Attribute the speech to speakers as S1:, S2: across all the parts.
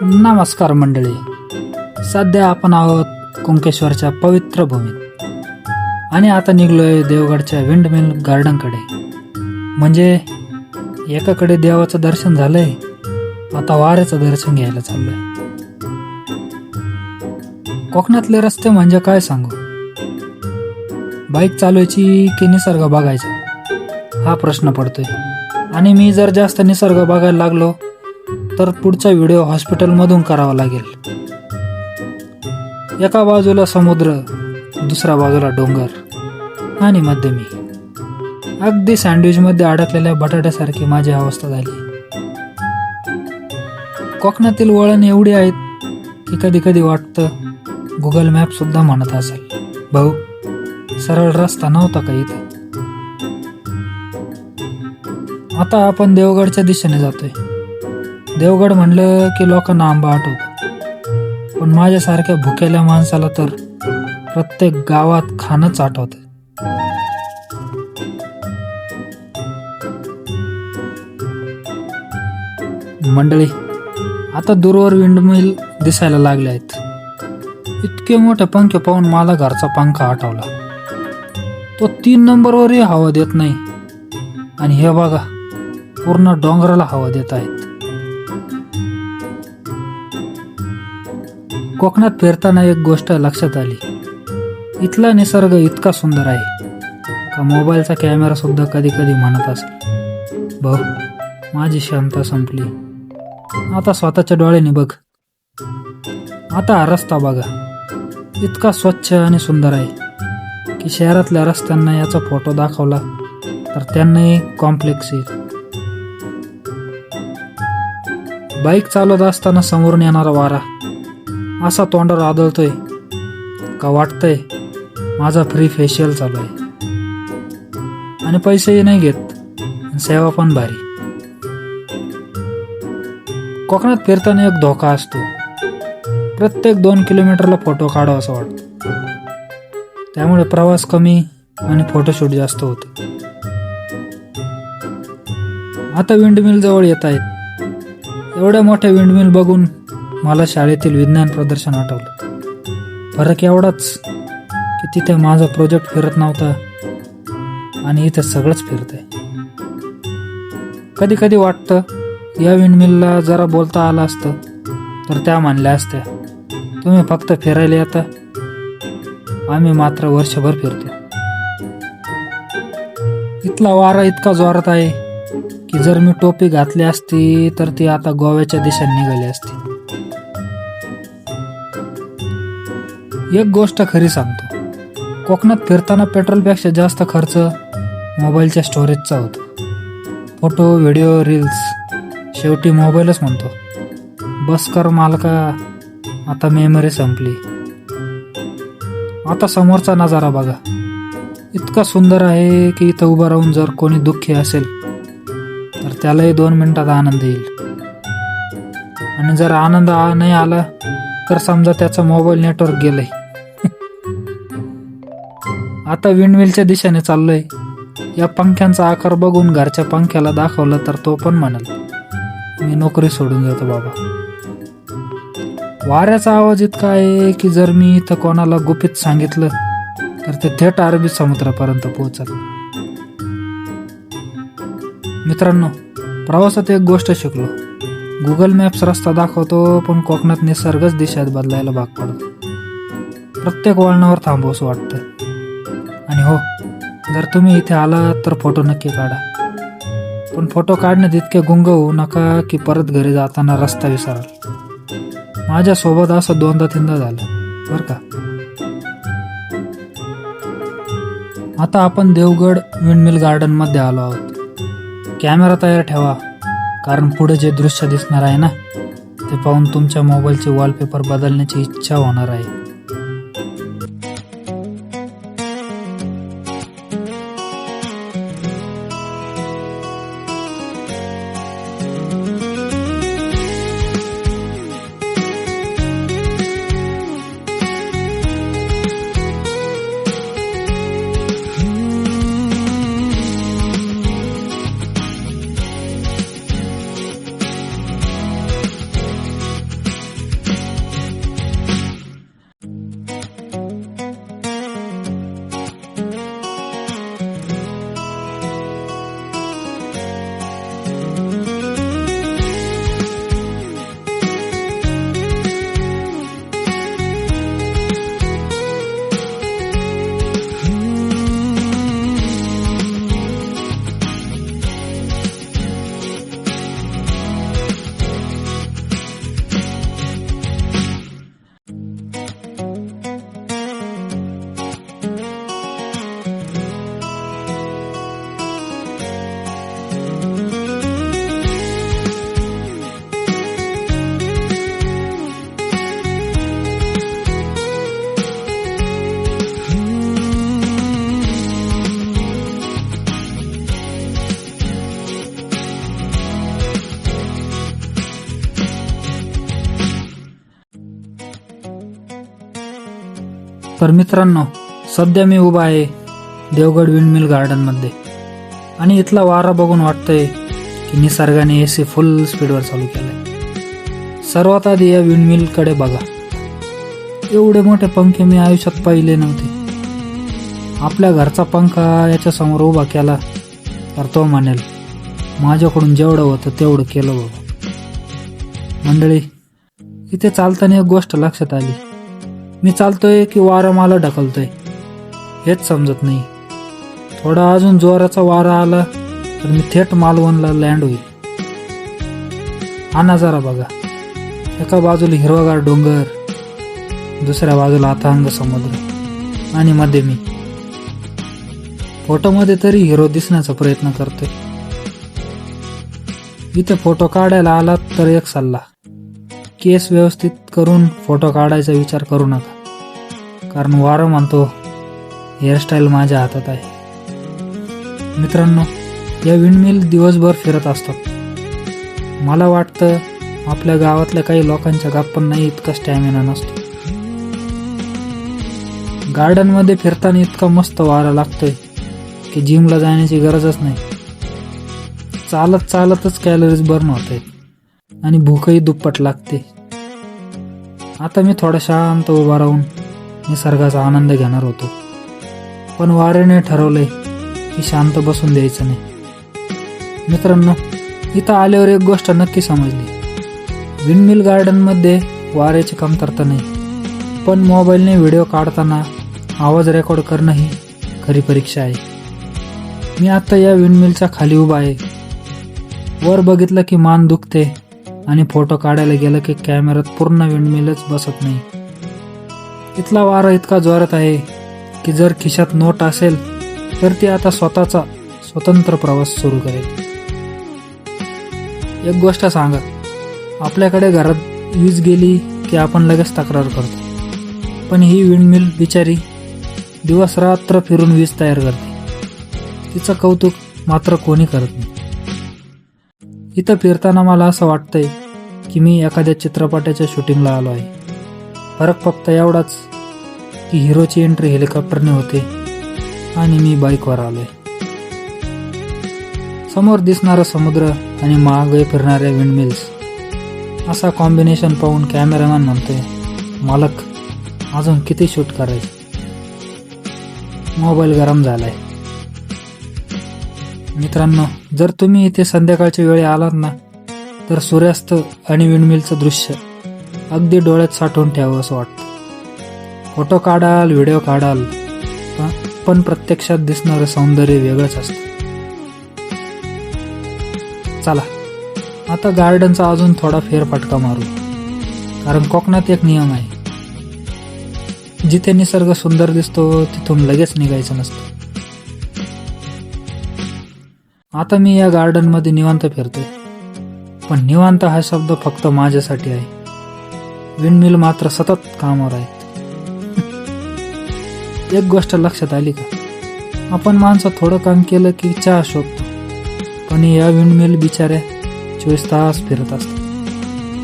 S1: नमस्कार मंडळी. सध्या आपण आहोत कुंकेश्वरच्या पवित्र भूमीत आणि आता निघलोय देवगडच्या विंडमिल गार्डनकडे. म्हणजे एकाकडे देवाचं दर्शन झालंय, आता वाऱ्याचं दर्शन घ्यायला चाललोय. कोकणातले रस्ते म्हणजे काय सांगू. बाईक चालवायची की निसर्ग बघायचा हा प्रश्न पडतोय. आणि मी जर जास्त निसर्ग बघायला लागलो तर पुढचा व्हिडिओ हॉस्पिटलमधून करावा लागेल. एका बाजूला समुद्र, दुसऱ्या बाजूला डोंगर आणि मध्ये मी. अगदी सँडविचमध्ये अडकलेल्या बटाट्यासारखी माझी अवस्था झाली. कोकणातील वळण एवढी आहेत की कधी कधी वाटतं गुगल मॅप सुद्धा म्हणत असेल, भाऊ सरळ रस्ता नव्हता का इथे. आता आपण देवगडच्या दिशेने जातोय. देवगड म्हणलं की लोकांना आंबा आठवतो, पण माझ्यासारख्या भुकेल्या माणसाला तर प्रत्येक गावात खाणंच आठवतं. मंडळी, आता दूरवर विंडमिल दिसायला लागले आहेत. इतके मोठे पंखे पाहून मला घरचा पंखा आठवला. तो 3 नंबरवरही हवा देत नाही आणि हे बघा पूर्ण डोंगराला हवा देत आहेत. कोकणात फिरताना एक गोष्ट लक्षात आली. इथला निसर्ग इतका सुंदर आहे का मोबाईलचा कॅमेरा सुद्धा कधी कधी म्हणत असेल, भाऊ माझी क्षमता संपली, आता स्वतःच्या डोळ्याने बघ. आता हा रस्ता बघा, इतका स्वच्छ आणि सुंदर आहे की शहरातल्या रस्त्यांना याचा फोटो दाखवला तर त्यांनाही कॉम्प्लेक्स येईल. बाईक चालवत असताना समोरून येणारा वारा असा तोंडावर आदळतोय का वाटतंय माझा फ्री फेशियल चालू आहे. आणि पैसेही नाही घेत, सेवा पण भारी. कोकणात फिरताना एक धोका असतो. प्रत्येक 2 किलोमीटरला फोटो काढावा असं वाटतं. त्यामुळे प्रवास कमी आणि फोटोशूट जास्त होतं. आता विंडमिल जवळ येत आहेत. एवढ्या मोठ्या विंडमिल बघून मला शाळेतील विज्ञान प्रदर्शन आठवलं. फरक एवढाच की तिथे माझा प्रोजेक्ट फिरत नव्हता आणि इथे सगळंच फिरतंय. कधी कधी वाटतं या विंडमिलला जरा बोलता आलं असतं तर त्या म्हणल्या असत्या, तुम्ही फक्त फिरायला येता, आम्ही मात्र वर्षभर फिरतो. इथला वारा इतका जोरात आहे की जर मी टोपी घातली असती तर ती आता गोव्याच्या दिशेने निघाली असती. एक गोष्ट खरी सांगतो, कोकणात फिरताना पेट्रोलपेक्षा जास्त खर्च मोबाईलच्या स्टोरेजचा होतो. फोटो, व्हिडिओ, रील्स, शेवटी मोबाईलच म्हणतो, बस कर मालका, आता मेमरी संपली. आता समोरचा नजारा बघा, इतका सुंदर आहे की इथं उभं राहून जर कोणी दुःखी असेल तर त्यालाही 2 मिनिटात आनंद येईल. आणि जर आनंद नाही आला तर समजा त्याचा मोबाईल नेटवर्क गेलंय. आता विंडमिलच्या दिशेने चाललोय. या पंख्यांचा आकार बघून घरच्या पंख्याला दाखवलं तर तो पण म्हणाल, मी नोकरी सोडून जातो बाबा. वाऱ्याचा आवाज इतका आहे की जर मी इथं कोणाला गुपित सांगितलं तर ते थेट अरबी समुद्रापर्यंत पोहोचल. मित्रांनो, प्रवासात एक गोष्ट शिकलो, गुगल मॅप्स रस्ता दाखवतो पण कोकणात निसर्गच दिशेत बदलायला भाग पडतो. प्रत्येक वळणावर थांबवसं वाटतं. आणि हो, जर तुम्ही इथे आलात तर फोटो नक्की काढा. पण फोटो काढण्यात इतके गुंग होऊ नका की परत घरी जाताना रस्ता विसराल. माझ्यासोबत असं 2दा-3दा झालं बरं का. आता आपण देवगड विंडमिल गार्डन मध्ये आलो आहोत. कॅमेरा तयार ठेवा, कारण पुढे जे दृश्य दिसणार आहे ना ते पाहून तुमच्या मोबाईलचे वॉलपेपर बदलण्याची इच्छा होणार आहे. तर मित्रांनो, सध्या मी उभा आहे देवगड विंडमिल गार्डनमध्ये आणि इथला वारा बघून वाटतंय की निसर्गाने AC फुल स्पीडवर चालू केलंय. सर्वात आधी या विंडमिलकडे बघा. एवढे मोठे पंखे मी आयुष्यात पाहिले नव्हते. आपल्या घरचा पंखा याच्या समोर उभा केला तर तो म्हणेल माझ्याकडून जेवढं होतं तेवढं केलं बाबा. मंडळी, इथे चालताना एक गोष्ट लक्षात आली. मी चालतोय की वारा मला ढकलतोय हेच समजत नाही. थोडा अजून जोराचा वारा आला तर मी थेट मालवणला लँड होईल. हा नजारा बघा. एका बाजूला हिरवागार डोंगर, दुसऱ्या बाजूला अथांग समुद्र आणि मध्ये मी. फोटोमध्ये तरी हिरो दिसण्याचा प्रयत्न करतोय. इथे फोटो काढायला आलात तर एक सल्ला, केस व्यवस्थित करून फोटो काढायचा विचार करू नका, कारण वारं म्हणतो हेअरस्टाईल माझ्या हातात आहे. मित्रांनो, या विंडमिल दिवसभर फिरत असतात. मला वाटतं आपल्या गावातल्या काही लोकांच्या गप्पांनाही इतका स्टॅमिना नसतो. गार्डनमध्ये फिरताना इतका मस्त वारा लागतोय की जिमला जाण्याची गरजच नाही. चालत चालतच कॅलरीज बर्न होत आहेत आणि भूकही दुप्पट लागते. आता मी थोडा शांत उभा राहून निसर्गाचा आनंद घेणार होतो, पण वाऱ्याने ठरवलंय की शांत बसून द्यायचं नाही. मित्रांनो, इथं आल्यावर एक गोष्ट नक्की समजली. विंडमिल गार्डनमध्ये वाऱ्याची कमतरता नाही, पण मोबाईलने व्हिडिओ काढताना आवाज रेकॉर्ड करणं ही खरी परीक्षा आहे. मी आता या विंडमिलच्या खाली उभा आहे. वर बघितलं की मान दुखते आणि फोटो काढायला गेलं की कॅमेऱ्यात पूर्ण विंडमिलच बसत नाही. इथला वारा इतका जोरात आहे की जर खिशात नोट असेल तर ती आता स्वतःचा स्वतंत्र प्रवास सुरू करेल. एक गोष्ट सांगा, आपल्याकडे घरात वीज गेली की आपण लगेच तक्रार करतो, पण ही विंडमिल बिचारी दिवस रात्र फिरून वीज तयार करते. तिचं कौतुक मात्र कोणी करत नाही. इथं फिरताना मला असं वाटतंय की मी एखाद्या चित्रपटाच्या शूटिंगला आलो आहे. फरक फक्त एवढाच की हिरोची एंट्री हेलिकॉप्टरने होते आणि मी बाईकवर आलोय. समोर दिसणारा समुद्र आणि मागे फिरणाऱ्या विंडमिल्स, असा कॉम्बिनेशन पाहून कॅमेरामॅन म्हणतोय, मालक अजून किती शूट करायचं. मोबाईल गरम झालाय. मित्रांनो, जर तुम्ही इथे संध्याकाळच्या वेळी आलात ना, तर सूर्यास्त आणि विंडमिलचं दृश्य अगदी डोळ्यात साठवून ठेवावं असं वाटतं. फोटो काढाल, व्हिडिओ काढाल, पण प्रत्यक्षात दिसणारं सौंदर्य वेगळंच असतं. चला, आता गार्डनचा अजून थोडा फेरफटका मारू, कारण कोकणात एक नियम आहे, जिथे निसर्ग सुंदर दिसतो तिथून लगेच निघायचं नसतं. आता मी या गार्डनमध्ये निवांत फिरतोय, पण निवांत हा शब्द फक्त माझ्यासाठी आहे. विंडमिल मात्र सतत कामावर आहेत. एक गोष्ट लक्षात आली का? आपण माणसं थोडं काम केलं की चहा शोधतो, पण या विंडमिल बिचाऱ्या 24 तास फिरत असतात.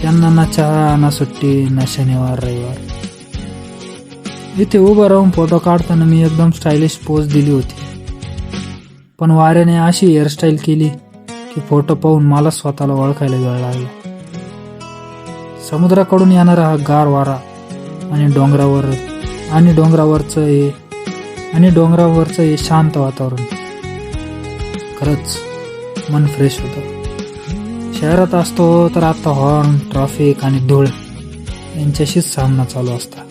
S1: त्यांना ना चहा, ना सुट्टी, ना शनिवार रविवार. इथे उभं राहून फोटो काढताना मी एकदम स्टायलिश पोज दिली होती, पण वाऱ्याने अशी हेअरस्टाईल केली की फोटो पाहून मला स्वतःला ओळखायला वेळ लागला. समुद्राकडून येणारा हा गार वारा आणि डोंगरावरचं हे शांत वातावरण, खरंच मन फ्रेश होतं. शहरात असतो तर आता हॉर्न, ट्रॅफिक आणि धूळ यांच्याशीच सामना चालू असता.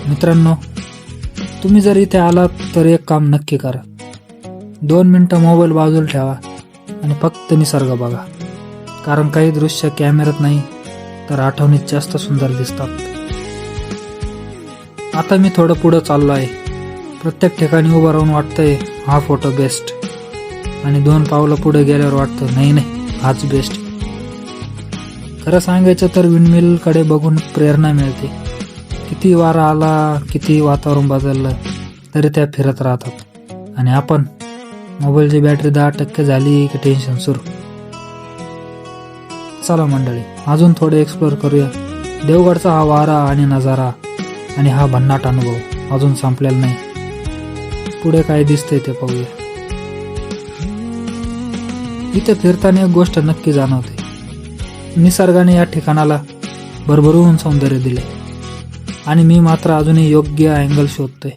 S1: मित्रांनो, तुम्ही जर इथे आलात तर एक काम नक्की करा. 2 मिनिटं मोबाईल बाजूला ठेवा आणि फक्त निसर्ग बघा, कारण काही दृश्य कॅमेऱ्यात नाही तर आठवणीत जास्त सुंदर दिसतात. आता मी थोडं पुढं चाललो आहे. प्रत्येक ठिकाणी उभं राहून वाटतंय हा फोटो बेस्ट, आणि 2 पावलं पुढे गेल्यावर वाटतं नाही हाच बेस्ट. खरं सांगायचं तर विंडमिलकडे बघून प्रेरणा मिळते. किती वारा आला, किती वातावरण बदललं तरी त्या फिरत राहतात, आणि आपण मोबाईलची बॅटरी 10% झाली की टेन्शन सुरू. चला मंडळी, अजून थोडे एक्सप्लोर करूया देवगडचा हा वारा आणि नजारा आणि हा भन्नाट अनुभव अजून संपलेला नाही. पुढे काय दिसतंय ते पाहूया. इथे फिरताना एक गोष्ट नक्की जाणवते. निसर्गाने या ठिकाणाला भरभरून सौंदर्य दिले आणि मी मात्र अजूनही योग्य अँगल शोधतोय.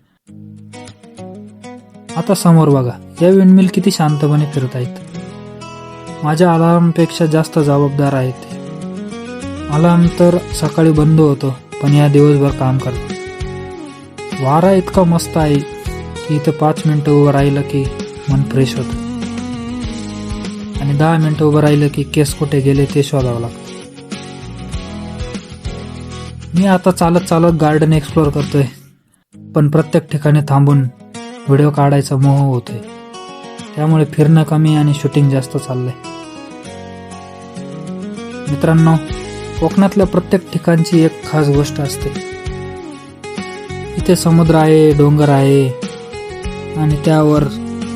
S1: आता समोर बघा, या विंडमिल किती शांतपणे फिरतायत. माझ्या अलार्मपेक्षा जास्त जबाबदार आहेत ते. अलार्म तर सकाळी बंद होतो, पण या दिवसभर काम करतो. वारा इतका मस्त आहे की इथं 5 मिनिटं उभं राहिलं की मन फ्रेश होतं आणि 10 मिनिटं उभं राहिलं की केस कुठे गेले ते शोधावं लागतं. मी आता चालत चालत गार्डन एक्सप्लोअर करतोय, पण प्रत्येक ठिकाणी थांबून व्हिडिओ काढायचा मोह होतोय. त्यामुळे फिरणं कमी आणि शूटिंग जास्त चाललंय. मित्रांनो, कोकणातल्या प्रत्येक ठिकाणची एक खास गोष्ट असते. इथे समुद्र आहे, डोंगर आहे आणि त्यावर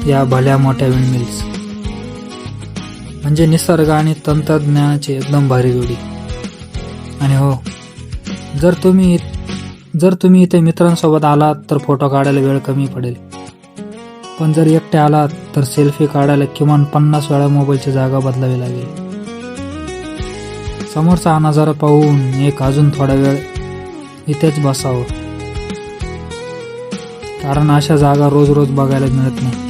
S1: या भल्या मोठ्या विंडमिल्स. म्हणजे निसर्ग आणि तंत्रज्ञानाची एकदम भारी जोडी. आणि हो, जर तुम्ही इथे मित्रांसोबत आलात तर फोटो काढायला वेळ कमी पडेल, पण जर एकटे आलात तर सेल्फी काढायला किमान 50 वेळा मोबाईलची जागा बदलावी लागेल. समोरचा हा नजारा पाहून एक अजून थोडा वेळ इथेच बसावं, कारण अशा जागा रोज रोज बघायला मिळत नाही.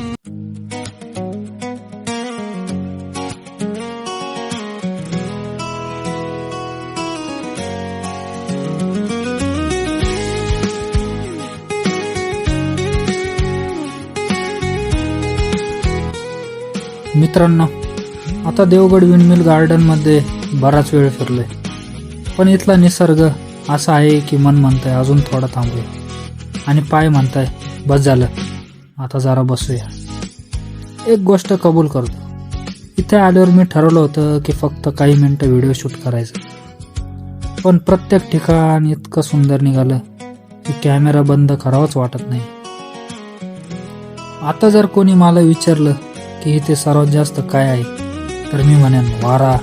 S1: मित्रांनो, आता देवगड विंडमिल गार्डनमध्ये बराच वेळ फिरलोय, पण इथला निसर्ग असा आहे की मन म्हणतंय अजून थोडा थांबूया आणि पाय म्हणताय बस झालं, आता जरा बसूया. एक गोष्ट कबूल करतो, इथे आल्यावर मी ठरवलं होतं की फक्त काही मिनिटं व्हिडिओ शूट करायचं, पण प्रत्येक ठिकाण इतकं सुंदर निघालं की कॅमेरा बंद करावाच वाटत नाही. आता जर कोणी मला विचारलं की इथे सर्वात जास्त काय आहे, तर मी म्हणेन वारा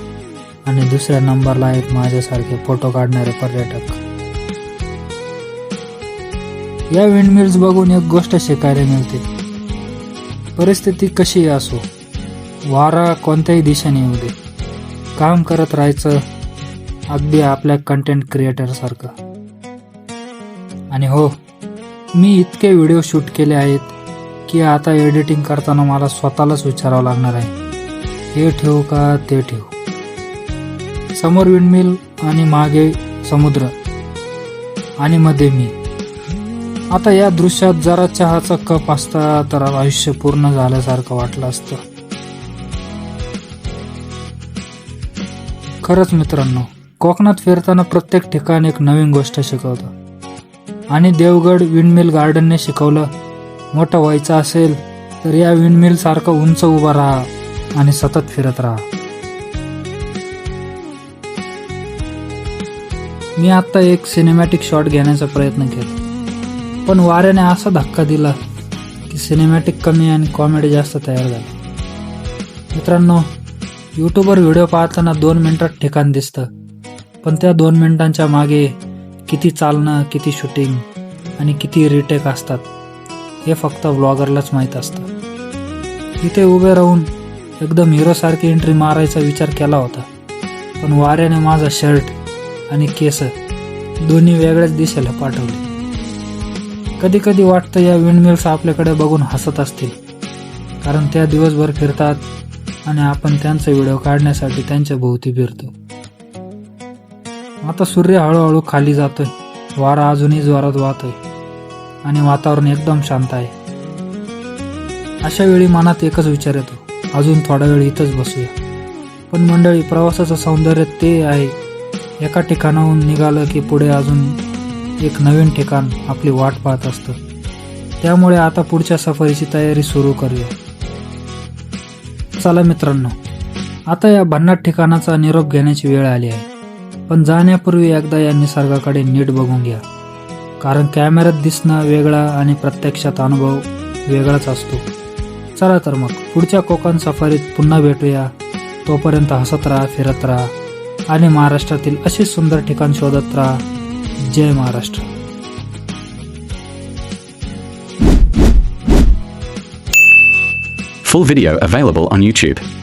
S1: आणि दुसऱ्या नंबरला आहेत माझ्यासारखे फोटो काढणारे पर्यटक. या विंडमिल्स बघून एक गोष्ट शिकायला मिळते. परिस्थिती कशी असो, वारा कोणत्याही दिशेने येऊ दे, काम करत राहायचं, अगदी आपल्या कंटेंट क्रिएटर सारखं. आणि हो, मी इतके व्हिडिओ शूट केले आहेत की आता एडिटिंग करताना मला स्वतःलाच विचारावं लागणार आहे, हे ठेवू का ते ठेवू. समोर विंडमिल आणि मागे समुद्र आणि मध्ये मी. आता या दृश्यात जरा चहाचा कप असता तर आयुष्य पूर्ण झाल्यासारखं वाटलं असतं. खरंच मित्रांनो, कोकणात फिरताना प्रत्येक ठिकाण एक नवीन गोष्ट शिकवतं आणि देवगड विंडमिल गार्डनने शिकवलं, मोठं व्हायचं असेल तर या विंडमिल सारखं उंच उभा राहा आणि सतत फिरत राहा. मी आता एक सिनेमॅटिक शॉट घेण्याचा प्रयत्न केला, पण वाऱ्याने असा धक्का दिला की सिनेमॅटिक कमी आणि कॉमेडी जास्त तयार झाली. मित्रांनो, यूट्यूबवर व्हिडिओ पाहताना 2 मिनिटात ठिकाण दिसतं, पण त्या 2 मिनिटांच्या मागे किती चालणं, किती शूटिंग आणि किती रिटेक असतात हे फक्त व्लॉगरलाच माहीत असतं. इथे उभे राहून एकदम हिरोसारखी एंट्री मारायचा विचार केला होता, पण वाऱ्याने माझा शर्ट आणि केस दोन्ही वेगळ्याच दिशेला पाठवले. कधी कधी वाटतं या विंडमिल्स आपल्याकडे बघून हसत असतील, कारण त्या दिवसभर फिरतात आणि आपण त्यांचा व्हिडिओ काढण्यासाठी त्यांच्या भोवती फिरतो. आता सूर्य हळूहळू खाली जातोय, वारा अजूनही जोरात वाहतोय आणि वातावरण एकदम शांत आहे. अशा वेळी मनात एकच विचार येतो, अजून थोडा वेळ इथंच बसूया. पण मंडळी, प्रवासाचं सौंदर्य ते आहे, एका ठिकाणाहून निघालं की पुढे अजून एक नवीन ठिकाण आपली वाट पाहत असतं. त्यामुळे आता पुढच्या सफरीची तयारी सुरू करूया. चला मित्रांनो, आता या भन्नाट ठिकाणाचा निरोप घेण्याची वेळ आली आहे, पण जाण्यापूर्वी एकदा या निसर्गाकडे नीट बघून घ्या, कारण कॅमेऱ्यात दिसणं वेगळा आणि प्रत्यक्षात अनुभव वेगळाच असतो. चला तर मग पुढच्या कोकण सफारीत पुन्हा भेटूया. तोपर्यंत हसत राहा, फिरत राहा आणि महाराष्ट्रातील अशी सुंदर ठिकाण शोधत राहा. जय Maharashtra.
S2: Full video available on YouTube.